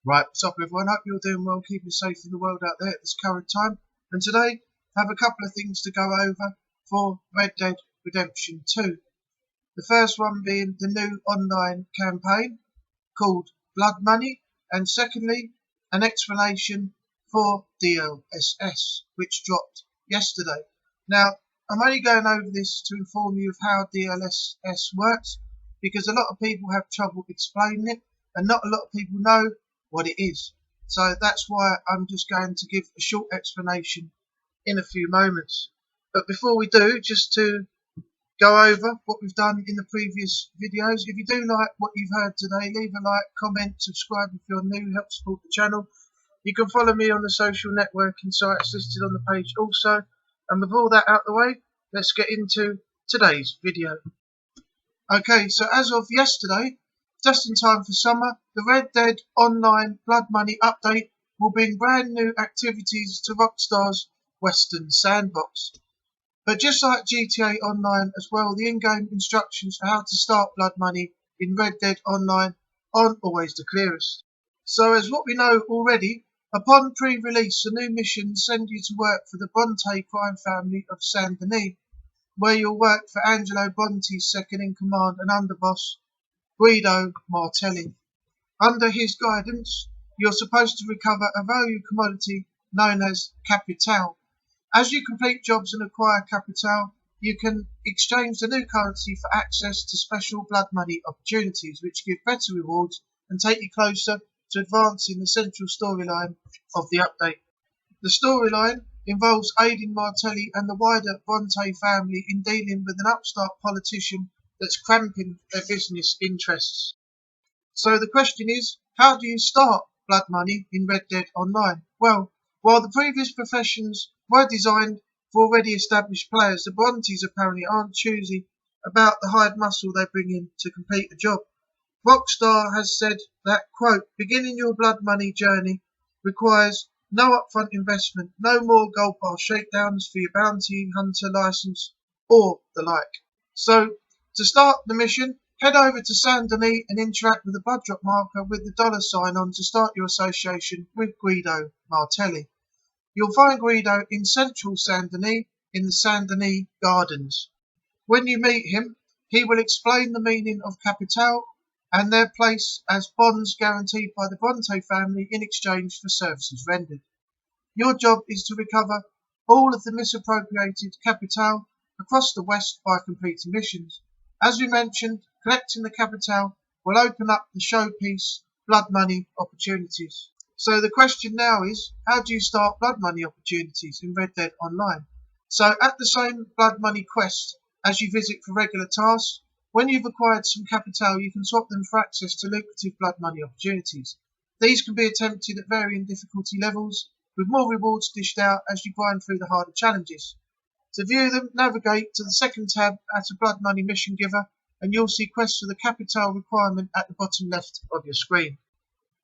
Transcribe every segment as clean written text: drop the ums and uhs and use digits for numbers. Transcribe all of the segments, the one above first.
Right, what's up everyone? Hope you're doing well, keeping safe in the world out there at this current time. And today, I have a couple of things to go over for Red Dead Redemption 2. The first one being the new online campaign called Blood Money, and secondly, an explanation for Dlss, which dropped yesterday. Now, I'm only going over this to inform you of how Dlss works, because a lot of people have trouble explaining it, and not a lot of people know what it is. So that's why I'm just going to give a short explanation in a few moments. But before we do, just to go over what we've done in the previous videos. If you do like what you've heard today, leave a like, comment, subscribe if you're new, help support the channel. You can follow me on the social networking sites listed on the page also. And with all that out the way, let's get into today's video. Okay, so as of yesterday, just in time for summer, the Red Dead Online Blood Money update will bring brand new activities to Rockstar's Western Sandbox. But just like GTA Online as well, the in-game instructions for how to start Blood Money in Red Dead Online aren't always the clearest. So as what we know already, upon pre-release, the new missions send you to work for the Bronte crime family of Saint Denis, where you'll work for Angelo Bronte's second-in-command and underboss, Guido Martelli. Under his guidance, you're supposed to recover a valued commodity known as Capitale. As you complete jobs and acquire Capitale, you can exchange the new currency for access to special blood money opportunities, which give better rewards and take you closer to advancing the central storyline of the update. The storyline involves aiding Martelli and the wider Bronte family in dealing with an upstart politician that's cramping their business interests. So the question is, how do you start Blood Money in Red Dead Online? Well, while the previous professions were designed for already established players, the Brontes apparently aren't choosy about the hired muscle they bring in to complete a job. Rockstar has said that, quote, beginning your Blood Money journey requires no upfront investment, no more gold bar shakedowns for your bounty hunter license or the like. So, to start the mission, head over to Saint Denis and interact with the blood drop marker with the $sign on to start your association with Guido Martelli. You'll find Guido in central Saint Denis in the Saint Denis Gardens. When you meet him, he will explain the meaning of Capitale and their place as bonds guaranteed by the Bronte family in exchange for services rendered. Your job is to recover all of the misappropriated Capitale across the West by completing missions. As we mentioned, collecting the Capitale will open up the showpiece Blood Money opportunities. So the question now is, how do you start Blood Money opportunities in Red Dead Online? So at the same Blood Money quest as you visit for regular tasks, when you've acquired some Capitale, you can swap them for access to lucrative Blood Money opportunities. These can be attempted at varying difficulty levels, with more rewards dished out as you grind through the harder challenges. To view them, navigate to the second tab at a Blood Money mission giver, and you'll see quests for the Capitale requirement at the bottom left of your screen.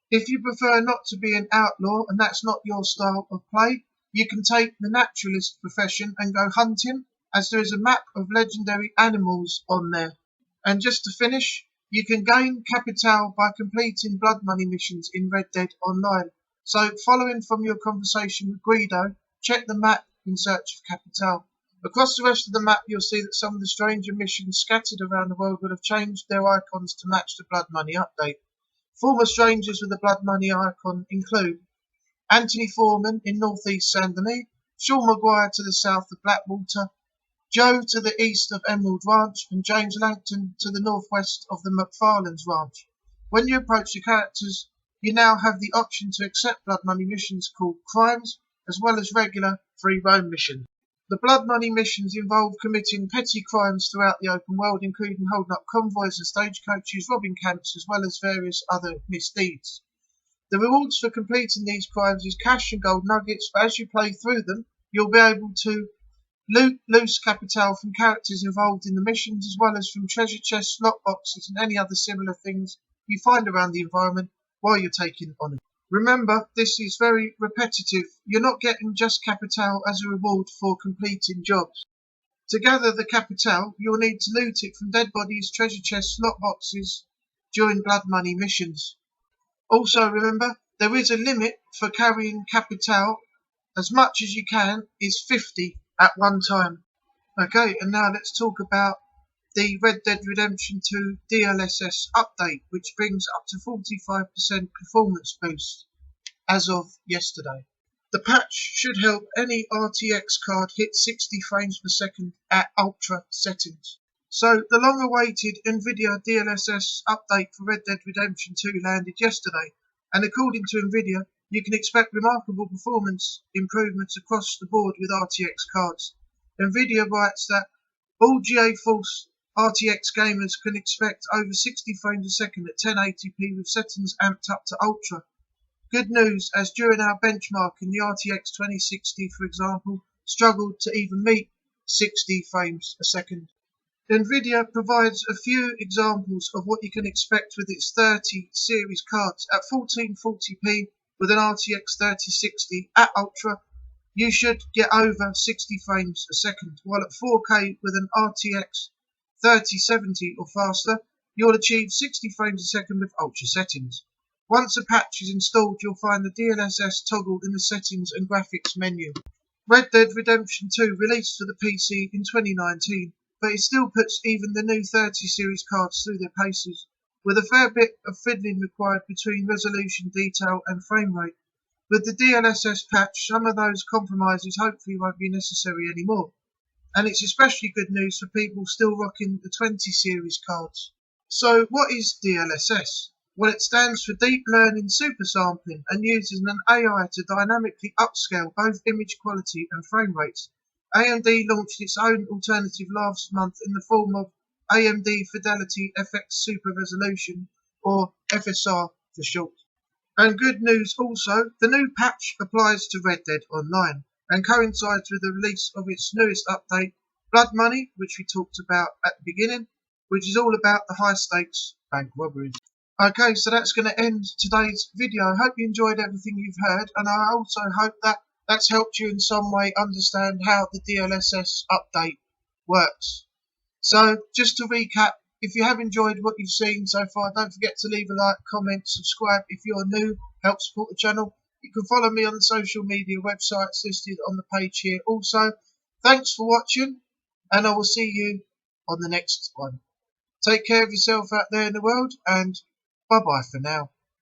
If you prefer not to be an outlaw and that's not your style of play, you can take the naturalist profession and go hunting, as there is a map of legendary animals on there. And just to finish, you can gain Capitale by completing Blood Money missions in Red Dead Online. So following from your conversation with Guido, check the map in search of Capitale. Across the rest of the map, you'll see that some of the stranger missions scattered around the world will have changed their icons to match the Blood Money update. Former strangers with the Blood Money icon include Anthony Foreman in northeast Saint Denis, Sean Maguire to the south of Blackwater, Joe to the east of Emerald Ranch, and James Langton to the northwest of the McFarlane's Ranch. When you approach the characters, you now have the option to accept Blood Money missions called Crimes, as well as regular free roam missions. The Blood Money missions involve committing petty crimes throughout the open world, including holding up convoys and stagecoaches, robbing camps, as well as various other misdeeds. The rewards for completing these crimes is cash and gold nuggets, but as you play through them, you'll be able to loot loose Capitale from characters involved in the missions, as well as from treasure chests, lock boxes, and any other similar things you find around the environment while you're taking on it. Remember, this is very repetitive. You're not getting just Capitale as a reward for completing jobs. To gather the Capitale, you'll need to loot it from dead bodies, treasure chests, lock boxes during Blood Money missions. Also remember, There is a limit for carrying Capitale. As much as you can is 50 at one time. Okay, and now let's talk about the Red Dead Redemption 2 Dlss update, which brings up to 45% performance boost as of yesterday. The patch should help any RTX card hit 60 frames per second at ultra settings. So the long-awaited Nvidia Dlss update for Red Dead Redemption 2 landed yesterday, and according to Nvidia, you can expect remarkable performance improvements across the board with RTX cards. Nvidia writes that all GeForce RTX gamers can expect over 60 frames a second at 1080p with settings amped up to ultra. Good news, as during our benchmarking, the RTX 2060, for example, struggled to even meet 60 frames a second. Nvidia provides a few examples of what you can expect with its 30 series cards. At 1440p with an RTX 3060 at Ultra, you should get over 60 frames a second, while at 4K with an RTX 3070 or faster, you'll achieve 60 frames a second with Ultra settings. Once a patch is installed, you'll find the DLSS toggle in the settings and graphics menu. Red Dead Redemption 2 released for the PC in 2019, but it still puts even the new 30 series cards through their paces, with a fair bit of fiddling required between resolution, detail and frame rate. With the DLSS patch, some of those compromises hopefully won't be necessary anymore, and it's especially good news for people still rocking the 20 series cards. So what is DLSS? Well, it stands for Deep Learning Super Sampling and uses an AI to dynamically upscale both image quality and frame rates. AMD launched its own alternative last month in the form of AMD Fidelity FX Super Resolution, or FSR for short. And good news also, the new patch applies to Red Dead Online and coincides with the release of its newest update, Blood Money, which we talked about at the beginning, which is all about the high stakes bank robberies. Okay, so that's going to end today's video. I hope you enjoyed everything you've heard, and I also hope that that's helped you in some way understand how the DLSS update works. So just to recap, if you have enjoyed what you've seen so far, don't forget to leave a like, comment, subscribe if you're new, help support the channel. You can follow me on the social media websites listed on the page here. Also, thanks for watching, and I will see you on the next one. Take care of yourself out there in the world, and bye-bye for now.